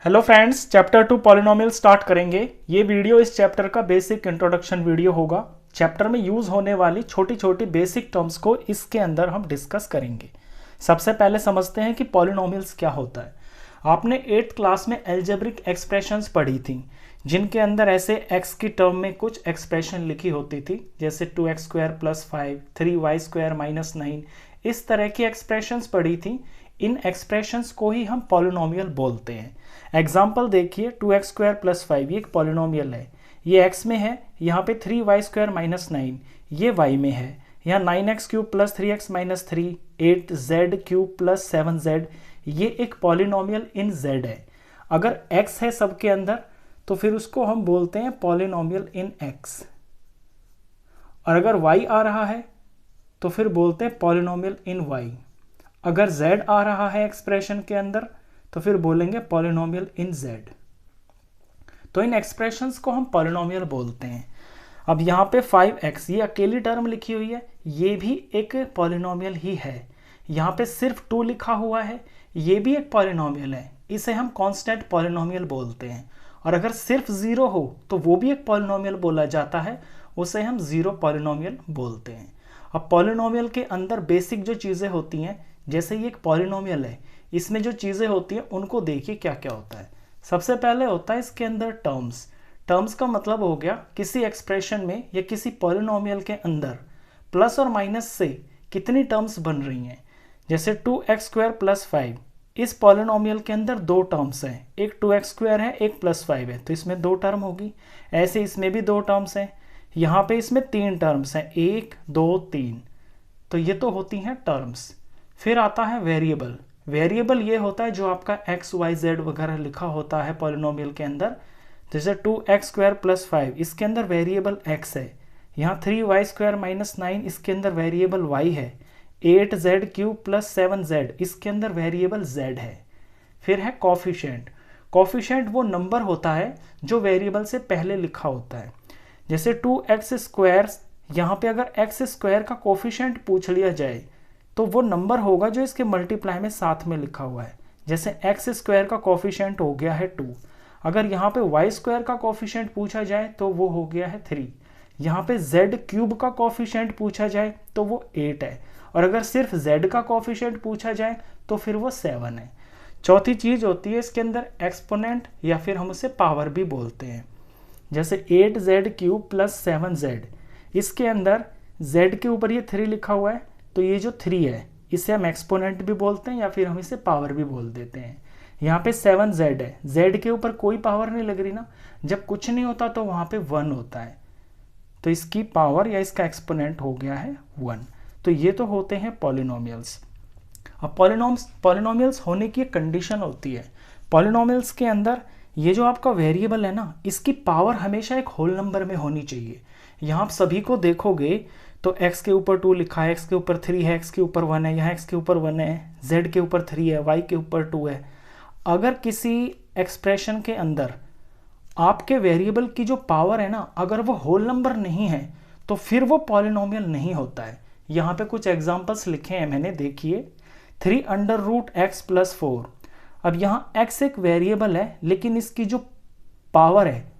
Hello friends, chapter 2 polynomial start करेंगे। ये video इस चैप्टर का बेसिक इंट्रोडक्शन वीडियो होगा। चैप्टर में यूज होने वाली छोटी छोटी बेसिक टर्म्स को इसके अंदर हम डिस्कस करेंगे। सबसे पहले समझते हैं कि पॉलिनोमियल्स क्या होता है। आपने 8th क्लास में एल्जेब्रिक एक्सप्रेशंस पढ़ी थी, जिनके अंदर ऐसे x की टर्म में कुछ एक्सप्रेशन लिखी होती थी, जैसे 2x² + 5, 3y² - 9, इस तरह की एक्सप्रेशंस पढ़ी थी। इन एक्सप्रेशंस को ही हम पॉलिनोमियल बोलते हैं। एग्जाम्पल देखिए, 2x² + 5 ये एक पॉलिनोमियल है, ये x में है। यहाँ पे 3y² - 9 ये y में है। यहाँ 9x³ + 3x - 3, 8z³ + 7z ये एक पॉलिनोमियल इन z है। अगर x है सबके अंदर तो फिर उसको हम बोलते हैं पॉलिनोमियल इन x, और अगर y आ रहा है तो फिर बोलते हैं पॉलिनोमियल इन y। अगर z आ रहा है एक्सप्रेशन के अंदर तो फिर बोलेंगे पॉलिनोमियल इन z। तो इन एक्सप्रेशंस को हम पॉलिनोमियल बोलते हैं। अब यहाँ पे 5x ये अकेली टर्म लिखी हुई है, ये भी एक पॉलिनोमियल ही है। यहाँ पे सिर्फ 2 लिखा हुआ है, ये भी एक पॉलिनोमियल है, इसे हम कांस्टेंट पॉलिनोमियल बोलते हैं। और अगर सिर्फ 0 हो तो वो भी एक पॉलिनोमियल बोला जाता है, उसे हम 0 पॉलिनोमियल बोलते हैं। अब पॉलिनोमियल के अंदर बेसिक जो चीज़ें होती हैं, जैसे ये एक पॉलिनोमियल है, इसमें जो चीज़ें होती हैं उनको देखिए क्या क्या होता है। सबसे पहले होता है इसके अंदर टर्म्स। टर्म्स का मतलब हो गया किसी एक्सप्रेशन में या किसी पॉलिनोमियल के अंदर प्लस और माइनस से कितनी टर्म्स बन रही हैं। जैसे 2x² + 5, इस पॉलिनोमियल के अंदर 2 टर्म्स हैं, एक 2x² है, एक +5 है, तो इसमें 2 टर्म होगी। ऐसे इसमें भी 2 टर्म्स हैं, यहाँ पे इसमें 3 टर्म्स हैं, 1 2 3, तो ये तो होती हैं टर्म्स। फिर आता है वेरिएबल। वेरिएबल ये होता है जो आपका x y z वगैरह लिखा होता है पॉलिनोमियल के अंदर। जैसे 2x² + 5 इसके अंदर वेरिएबल x है, यहाँ 3y² - 9 इसके अंदर वेरिएबल y है, 8z³ + 7z इसके अंदर वेरिएबल z है। फिर है कॉफिशिएंट। कॉफिशिएंट वो नंबर होता है जो वेरिएबल से पहले लिखा होता है। जैसे 2x², यहाँ पे अगर x² का कॉफिशिएंट पूछ लिया जाए तो वो नंबर होगा जो इसके मल्टीप्लाई में साथ में लिखा हुआ है। जैसे x² का कॉफिशिएंट हो गया है 2, अगर यहाँ पे y² का कॉफिशिएंट पूछा जाए तो वो हो गया है 3, यहाँ पे z³ का कॉफिशिएंट पूछा जाए तो वो 8 है, और अगर सिर्फ z का कॉफिशिएंट पूछा जाए तो फिर वो 7 है। चौथी चीज होती है इसके अंदर एक्सपोनेंट, या फिर हम उसे पावर भी बोलते हैं। जैसे 8z³ + 7z, इसके अंदर z के ऊपर ये 3 लिखा हुआ है, तो ये जो 3 है इसे हम एक्सपोनेंट भी बोलते हैं या फिर हम इसे पावर भी बोल देते हैं। यहाँ पे 7z है, z के ऊपर कोई पावर नहीं लग रही ना, जब कुछ नहीं होता तो वहाँ पे 1 होता है, तो इसकी पावर या इसका एक्सपोनेंट हो गया है 1। तो ये तो होते हैं पॉलिनोमियल्स। अब पॉलिनोमियल्स होने की एक कंडीशन होती है। पॉलिनोमियल्स के अंदर ये जो आपका वेरिएबल है ना, इसकी पावर हमेशा एक होल नंबर में होनी चाहिए। यहाँ आप सभी को देखोगे तो x के ऊपर 2 लिखा है, x के ऊपर 3 है, x के ऊपर 1 है, यहाँ x के ऊपर 1 है, z के ऊपर 3 है, y के ऊपर 2 है। अगर किसी एक्सप्रेशन के अंदर आपके वेरिएबल की जो पावर है ना, अगर वो होल नंबर नहीं है तो फिर वो पॉलिनोमियल नहीं होता है। यहाँ पे कुछ एग्जांपल्स लिखे हैं मैंने, देखिए। 3√x + 4। अब यहाँ x एक वेरिएबल है, लेकिन इसकी जो पावर है,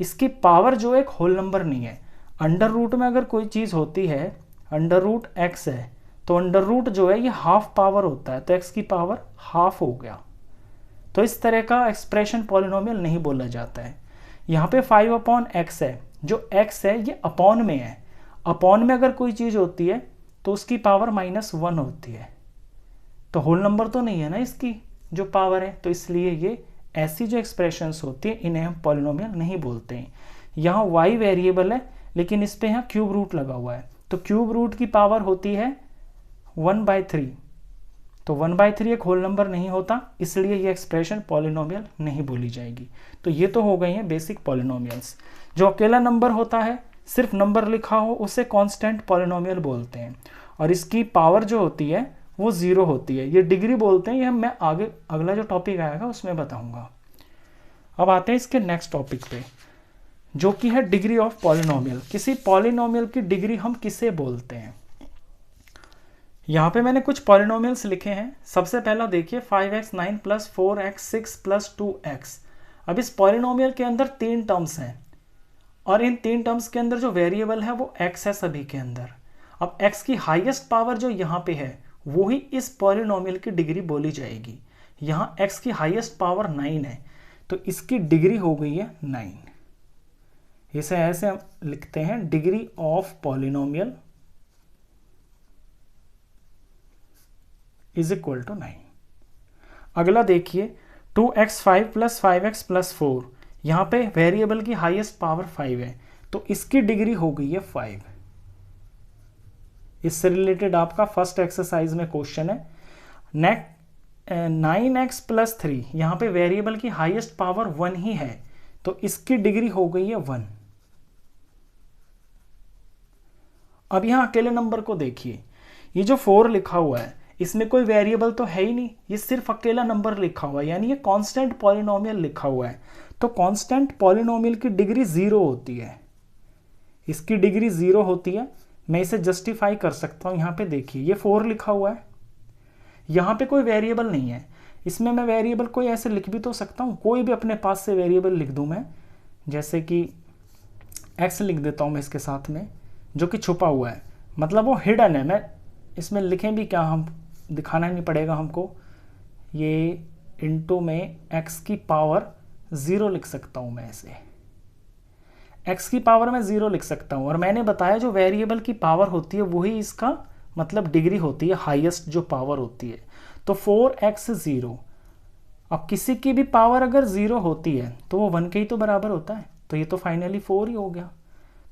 इसकी पावर जो एक होल नंबर नहीं है। अंडर रूट में अगर कोई चीज़ होती है, √x है, तो अंडर रूट जो है ये हाफ पावर होता है, तो x की पावर हाफ हो गया। तो इस तरह का एक्सप्रेशन पॉलिनोमियल नहीं बोला जाता है। यहाँ पे 5/x है, जो x है ये अपॉन में है। अपॉन में अगर कोई चीज़ होती है तो उसकी पावर -1 होती है, तो होल नंबर तो नहीं है ना इसकी जो पावर है, तो इसलिए ये ऐसी जो एक्सप्रेशंस होती है इन्हें हम पॉलिनोमियल नहीं बोलते हैं। यहाँ y वेरिएबल है, लेकिन इस पे यहाँ क्यूब रूट लगा हुआ है, तो क्यूब रूट की पावर होती है 1/3, तो 1/3 एक होल नंबर नहीं होता, इसलिए ये एक्सप्रेशन पॉलिनोमियल नहीं बोली जाएगी। तो ये तो हो गई हैं बेसिक पॉलिनोमियल्स। जो अकेला नंबर होता है, सिर्फ नंबर लिखा हो, उसे कांस्टेंट पॉलिनोमियल बोलते हैं, और इसकी पावर जो होती है वो 0 होती है, ये डिग्री बोलते हैं। ये मैं आगे अगला जो टॉपिक आएगा उसमें बताऊंगा। अब आते हैं इसके नेक्स्ट टॉपिक पे, जो कि है डिग्री ऑफ पॉलिनोमियल। किसी पॉलिनोमियल की डिग्री हम किसे बोलते हैं? यहाँ पे मैंने कुछ पॉलिनोमियल्स लिखे हैं। सबसे पहला देखिए 5x 9 plus 4x 6 plus 2x। अब इस पॉलिनोमियल के अंदर 3 टर्म्स हैं और इन 3 टर्म्स के अंदर जो वेरिएबल है वो x है सभी के अंदर। अब x की हाईएस्ट पावर जो यहाँ पे है वो ही इस पॉलिनोमियल की डिग्री बोली जाएगी। यहाँ x की हाईएस्ट पावर 9 है तो इसकी डिग्री हो गई है 9। इसे ऐसे हम लिखते हैं degree of polynomial is equal to 9। अगला देखिए 2x5 प्लस 5x प्लस 4। यहाँ पे वेरिएबल की हाईएस्ट पावर 5 है तो इसकी डिग्री हो गई है 5। इससे रिलेटेड आपका फर्स्ट एक्सरसाइज में क्वेश्चन है। Next 9x plus 3। यहाँ पे वेरिएबल की हाईएस्ट पावर 1 ही है तो इसकी डिग्री हो गई है 1। अब यहाँ अकेले नंबर को देखिए, ये जो 4 लिखा हुआ है इसमें कोई वेरिएबल तो है ही नहीं, ये सिर्फ अकेला नंबर लिखा हुआ है, यानी ये कांस्टेंट पॉलिनोमियल लिखा हुआ है। तो कांस्टेंट पॉलिनोमियल की डिग्री 0 होती है, इसकी डिग्री 0 होती है। मैं इसे जस्टिफाई कर सकता हूँ। यहाँ पे देखिए ये 4 लिखा हुआ है, यहाँ पे कोई वेरिएबल नहीं है। इसमें मैं वेरिएबल कोई ऐसे लिख भी तो सकता हूँ, कोई भी अपने पास से वेरिएबल लिख दूँ मैं, जैसे कि x लिख देता हूँ मैं इसके साथ में, जो कि छुपा हुआ है, मतलब वो हिडन है। मैं इसमें लिखें भी क्या, हम दिखाना नहीं पड़ेगा हमको। ये इनटू में x की पावर 0 लिख सकता हूँ मैं ऐसे, x की पावर में 0 लिख सकता हूँ। और मैंने बताया जो वेरिएबल की पावर होती है वही इसका मतलब डिग्री होती है, हाईएस्ट जो पावर होती है। तो 4x 0। अब किसी की भी पावर अगर 0 होती है तो वो 1 के ही तो बराबर होता है, तो ये तो फाइनली 4 ही हो गया।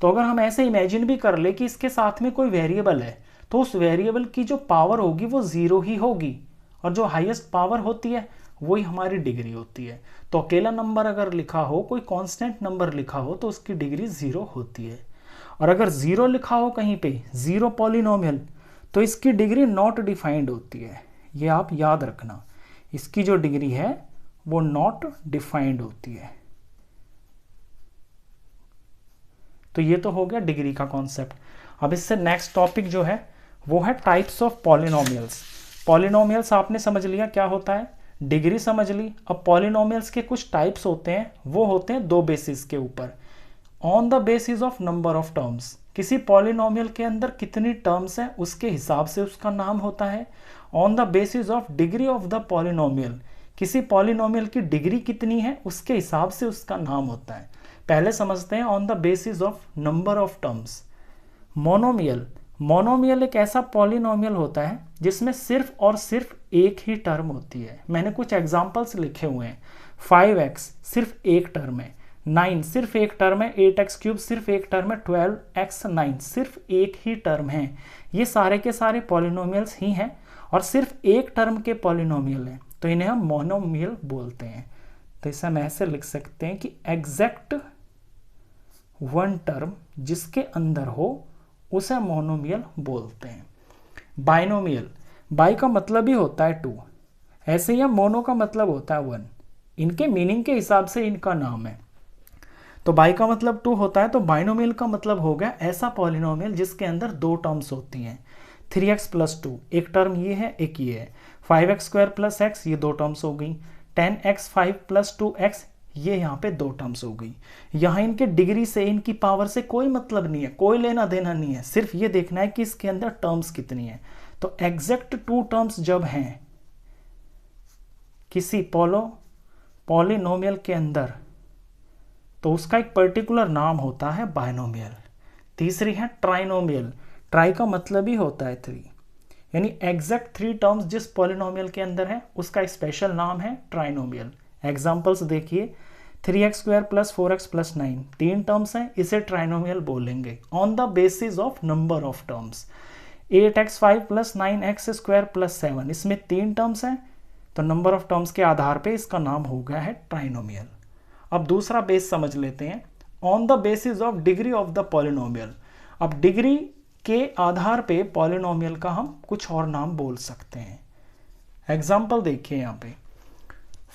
तो अगर हम ऐसे इमेजिन भी कर ले कि इसके साथ में कोई वेरिएबल है तो उस वेरिएबल की जो पावर होगी वो 0 ही होगी, और जो हाईएस्ट पावर होती है वही हमारी डिग्री होती है। तो अकेला नंबर अगर लिखा हो, कोई कांस्टेंट नंबर लिखा हो तो उसकी डिग्री 0 होती है। और अगर 0 लिखा हो कहीं पे, 0 पॉलिनोमियल, तो इसकी डिग्री नॉट डिफाइंड होती है। ये आप याद रखना, इसकी जो डिग्री है वो नॉट डिफाइंड होती है। तो ये तो हो गया डिग्री का कॉन्सेप्ट। अब इससे नेक्स्ट टॉपिक जो है वो है टाइप्स ऑफ पॉलिनोमियल्स। पॉलिनोमियल्स आपने समझ लिया क्या होता है, डिग्री समझ ली। अब पॉलिनोमियल्स के कुछ टाइप्स होते हैं, वो होते हैं 2 बेसिस के ऊपर। On the basis of number of terms, किसी पॉलिनोमियल के अंदर कितनी टर्म्स हैं उसके हिसाब से उसका नाम होता है। On the basis of degree of the polynomial, किसी पॉलिनोमियल की डिग्री कितनी है उसके हिसाब से उसका नाम होता है। पहले समझते हैं on the basis of number of terms. Monomial, monomial एक ऐसा पॉलिनोमियल होता है जिसमें सिर्फ और सिर्फ एक ही टर्म होती है। मैंने कुछ एग्जांपल्स लिखे हुए हैं। 5x सिर्फ एक टर्म है, 9 सिर्फ एक टर्म है, 8x³ सिर्फ एक टर्म है, 12x9 सिर्फ एक ही टर्म है। ये सारे के सारे पॉलिनोमियल्स ही हैं और सिर्फ एक टर्म के पॉलिनोमियल हैं, तो इन्हें हम मोनोमियल बोलते हैं। तो इसे हम ऐसे लिख सकते हैं कि एग्जैक्ट 1 टर्म जिसके अंदर हो उसे मोनोमियल बोलते हैं। बाइनोमियल, बाई का मतलब ही होता है 2, ऐसे ही मोनो का मतलब होता है 1। इनके मीनिंग के हिसाब से इनका नाम है। तो बाई का मतलब 2 होता है, तो बाइनोमियल का मतलब हो गया ऐसा पॉलिनोमियल जिसके अंदर 2 टर्म्स होती हैं। 3x + 2 एक टर्म ये है, एक ये है। 5x² + x ये 2 टर्म्स हो गई। 10x5 + 2x ये यहाँ पे 2 टर्म्स हो गई। यहाँ इनके डिग्री से, इनकी पावर से कोई मतलब नहीं है, कोई लेना देना नहीं है, सिर्फ ये देखना है कि इसके अंदर टर्म्स कितनी है। तो एग्जैक्ट 2 टर्म्स जब हैं किसी पॉलिनोमियल के अंदर तो उसका एक पर्टिकुलर नाम होता है बाइनोमियल। तीसरी है ट्राइनोमियल, ट्राई का मतलब ही होता है 3, यानी एग्जैक्ट 3 टर्म्स जिस पॉलिनोमियल के अंदर है उसका स्पेशल नाम है ट्राइनोमियल। एग्जाम्पल्स देखिए, 3x² + 4x + 9 3 टर्म्स हैं, इसे ट्राइनोमियल बोलेंगे on the basis of number of terms. 8x5 + 9x² + 7 इसमें 3 टर्म्स हैं, तो नंबर ऑफ टर्म्स के आधार पे इसका नाम हो गया है ट्राइनोमियल। अब दूसरा बेस समझ लेते हैं, on the basis of degree of the polynomial. अब डिग्री के आधार पे पॉलिनोमियल का हम कुछ और नाम बोल सकते हैं। एग्जाम्पल देखिए यहाँ पे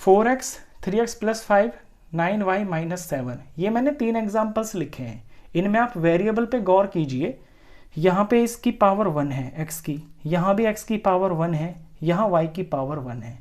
4x 3x + 5 9y - 7, ये मैंने 3 एग्जाम्पल्स लिखे हैं। इनमें आप वेरिएबल पे गौर कीजिए, यहाँ पे इसकी पावर 1 है x की, यहाँ भी x की पावर 1 है, यहाँ y की पावर 1 है।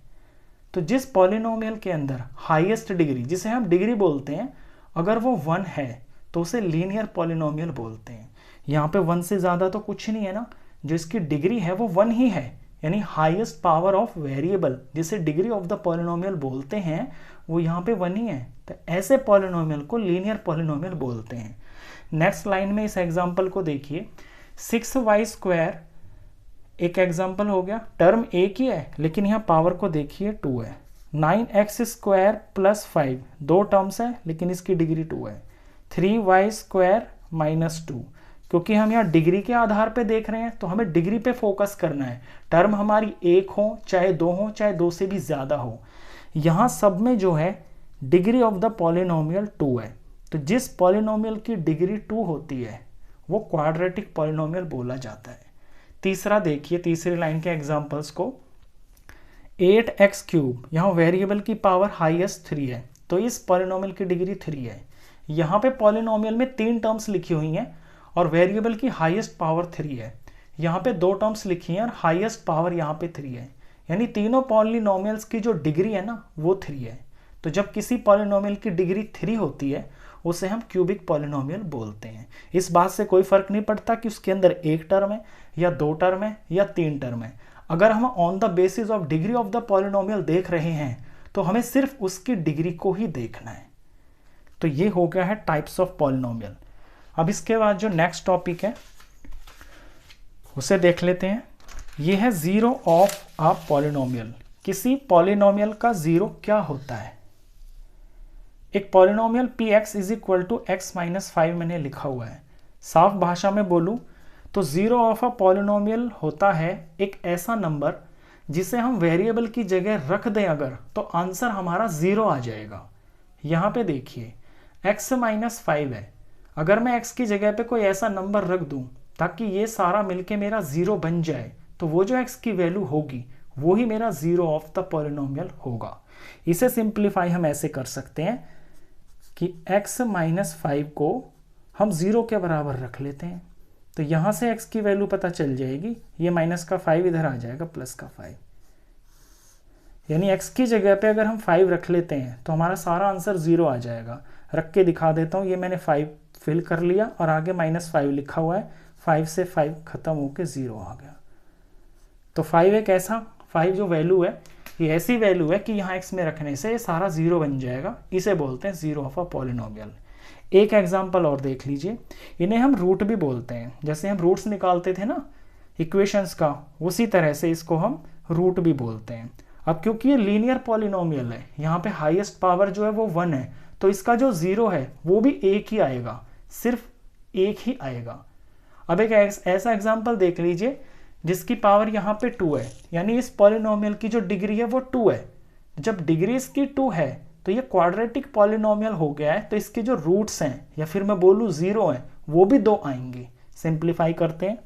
तो जिस पॉलिनोमियल के अंदर हाईएस्ट डिग्री, जिसे हम डिग्री बोलते हैं, अगर वो 1 है तो उसे लीनियर पॉलिनोमियल बोलते हैं। यहाँ पे 1 से ज़्यादा तो कुछ नहीं है ना, जो इसकी डिग्री है वो 1 ही है, यानी हाईएस्ट पावर ऑफ वेरिएबल जिसे डिग्री ऑफ द पॉलिनोमियल बोलते हैं वो यहाँ पे 1 ही है। तो ऐसे पॉलिनोमियल को लीनियर पॉलिनोमियल बोलते हैं। नेक्स्ट लाइन में इस एग्जांपल को देखिए, 6y² एक एग्जांपल हो गया, टर्म एक ही है लेकिन यहाँ पावर को देखिए 2 है। 9x² + 5 दो टर्म्स है लेकिन इसकी डिग्री 2 है। 3y² - 2, क्योंकि हम यहाँ डिग्री के आधार पे देख रहे हैं तो हमें डिग्री पे फोकस करना है। टर्म हमारी एक हो चाहे दो हो चाहे दो से भी ज़्यादा हो, यहाँ सब में जो है डिग्री ऑफ द पॉलिनोमियल 2 है। तो जिस पॉलिनोमियल की डिग्री 2 होती है वो क्वाड्रेटिक पॉलिनोमियल बोला जाता है। तीसरा देखिए, तीसरी लाइन के एग्जांपल्स को, 8x3, यहाँ वेरिएबल की पावर हाईएस्ट 3 है तो इस पॉलिनोमियल की डिग्री 3 है। यहाँ पे पॉलिनोमियल में 3 टर्म्स लिखी हुई हैं और वेरिएबल की हाईएस्ट पावर 3 है। यहाँ पे 2 टर्म्स लिखी हैं और हाईएस्ट पावर यहाँ पे 3 है, यानी तीनों पॉलिनोमियल्स की जो डिग्री है ना वो 3 है। तो जब किसी पॉलिनोमियल की डिग्री 3 होती है उसे हम क्यूबिक पॉलिनोमियल बोलते हैं। इस बात से कोई फर्क नहीं पड़ता कि उसके अंदर एक टर्म है या 2 टर्म है या 3 टर्म है। अगर हम on the basis of degree of the polynomial देख रहे हैं तो हमें सिर्फ उसकी डिग्री को ही देखना है। तो ये हो गया है टाइप्स ऑफ पॉलिनोमियल। अब इसके बाद जो नेक्स्ट टॉपिक है उसे देख लेते हैं। ये है जीरो ऑफ अ पॉलिनोमियल। किसी पॉलिनोमियल का जीरो क्या होता है? एक पॉलिनोमियल px = x - 5 मैंने लिखा हुआ है। साफ भाषा में बोलूं तो जीरो ऑफ अ पॉलिनोमियल होता है एक ऐसा नंबर जिसे हम वेरिएबल की जगह रख दें अगर, तो आंसर हमारा जीरो आ जाएगा। यहाँ पे देखिए x - 5 है, अगर मैं x की जगह पे कोई ऐसा नंबर रख दूं ताकि ये सारा मिलके मेरा जीरो बन जाए, तो वो जो x की वैल्यू होगी वो ही मेरा जीरो ऑफ द पॉलिनोमियल होगा। इसे सिंप्लीफाई हम ऐसे कर सकते हैं कि x - 5 को हम जीरो के बराबर रख लेते हैं, तो यहाँ से x की वैल्यू पता चल जाएगी, ये माइनस का 5 इधर आ जाएगा प्लस का 5, यानी x की जगह पे अगर हम 5 रख लेते हैं तो हमारा सारा आंसर जीरो आ जाएगा। रख के दिखा देता हूँ, ये मैंने 5 फिल कर लिया और आगे -5 लिखा हुआ है, 5 से 5 खत्म होके जीरो आ गया। तो 5 एक ऐसा 5 जो वैल्यू है ये ऐसी वैल्यू है कि यहाँ x में रखने से ये सारा जीरो बन जाएगा, इसे बोलते हैं जीरो ऑफ अ पॉलिनोमियल। एक एग्जांपल और देख लीजिए, इन्हें हम रूट भी बोलते हैं। जैसे हम रूट्स निकालते थे ना इक्वेशंस का, उसी तरह से इसको हम रूट भी बोलते हैं। अब क्योंकि ये लीनियर पॉलिनोमियल है, यहाँ पे हाईएस्ट पावर जो है वो 1 है, तो इसका जो जीरो है वो भी एक ही आएगा, सिर्फ एक ही आएगा। अब एक ऐसा एग्जांपल देख लीजिए जिसकी पावर यहाँ पे 2 है, यानी इस पॉलिनोमियल की जो डिग्री है वो 2 है। जब डिग्री इसकी 2 है तो ये क्वाड्रेटिक पॉलिनोमियल हो गया है, तो इसके जो रूट्स हैं या फिर मैं बोलूँ जीरो हैं वो भी 2 आएंगे। सिंप्लीफाई करते हैं,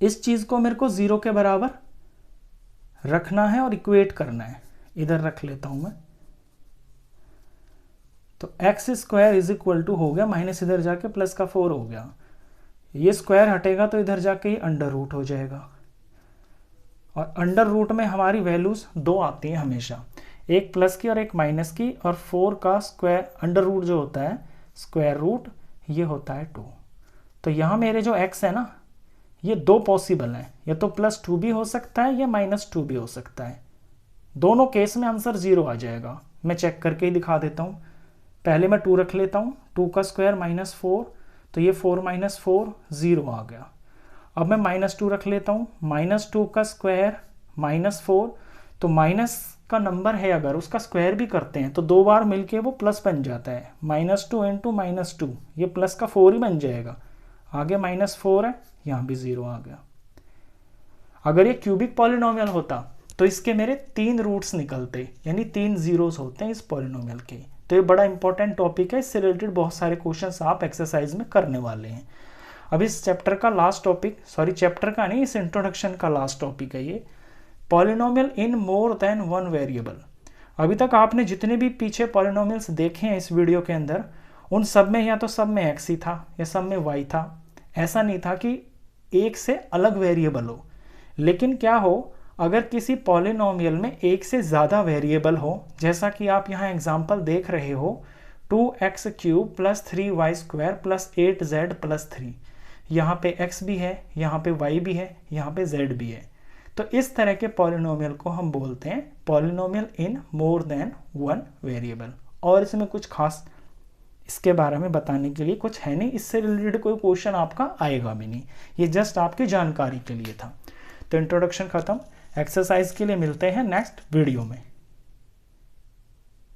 इस चीज को मेरे को जीरो के बराबर रखना है और इक्वेट करना है। इधर रख लेता हूं मैं, तो x² हो गया माइनस इधर जाके प्लस का 4 हो गया, ये स्क्वायर हटेगा तो इधर जाके ये अंडर रूट हो जाएगा। और अंडर रूट में हमारी वैल्यूज 2 आती हैं हमेशा, एक प्लस की और एक माइनस की, और 4 का स्क्वायर अंडर रूट जो होता है स्क्वायर रूट ये होता है 2। तो यहाँ मेरे जो x है ना ये 2 पॉसिबल हैं, या तो +2 भी हो सकता है या -2 भी हो सकता है। दोनों केस में आंसर जीरो आ जाएगा। मैं चेक करके ही दिखा देता हूँ। पहले मैं 2 रख लेता हूँ, 2 का स्क्वायर -4, तो ये 4 - 4 0 आ गया। अब मैं -2 रख लेता हूँ, -2 का स्क्वायर -4, तो माइनस का नंबर है अगर उसका स्क्वायर भी करते हैं तो 2 बार मिलके वो प्लस बन जाता है, -2 × -2 ये प्लस का 4 ही बन जाएगा। आगे -4 है, यहाँ भी 0 आ गया। अगर ये क्यूबिक पॉलिनोमियल होता तो इसके मेरे 3 रूट्स निकलते, यानी 3 जीरोस होते हैं इस पॉलिनोमियल के। तो ये बड़ा इंपॉर्टेंट टॉपिक है, इससे रिलेटेड बहुत सारे क्वेश्चंस आप एक्सरसाइज में करने वाले हैं। अब इस चैप्टर का लास्ट टॉपिक, सॉरी चैप्टर का नहीं, इस इंट्रोडक्शन का लास्ट टॉपिक है ये, पॉलिनोमियल इन मोर देन 1 वेरिएबल। अभी तक आपने जितने भी पीछे पॉलिनोमियल्स देखे हैं इस वीडियो के अंदर, उन सब में या तो सब में x ही था या सब में y था, ऐसा नहीं था कि एक से अलग वेरिएबल हो। लेकिन क्या हो, अगर किसी पॉलिनोमियल में एक से ज़्यादा वेरिएबल हो, जैसा कि आप यहाँ एग्जाम्पल देख रहे हो 2x³ + 3y² + 8z + 3, यहाँ पे x भी है, यहाँ पे y भी है, यहाँ पे z भी है। तो इस तरह के पॉलिनोमियल को हम बोलते हैं पॉलिनोमियल इन मोर देन वन वेरिएबल। और इसमें कुछ खास इसके बारे में बताने के लिए कुछ है नहीं, इससे रिलेटेड कोई क्वेश्चन आपका आएगा भी नहीं, ये जस्ट आपकी जानकारी के लिए था। तो इंट्रोडक्शन खत्म, एक्सरसाइज के लिए मिलते हैं नेक्स्ट वीडियो में।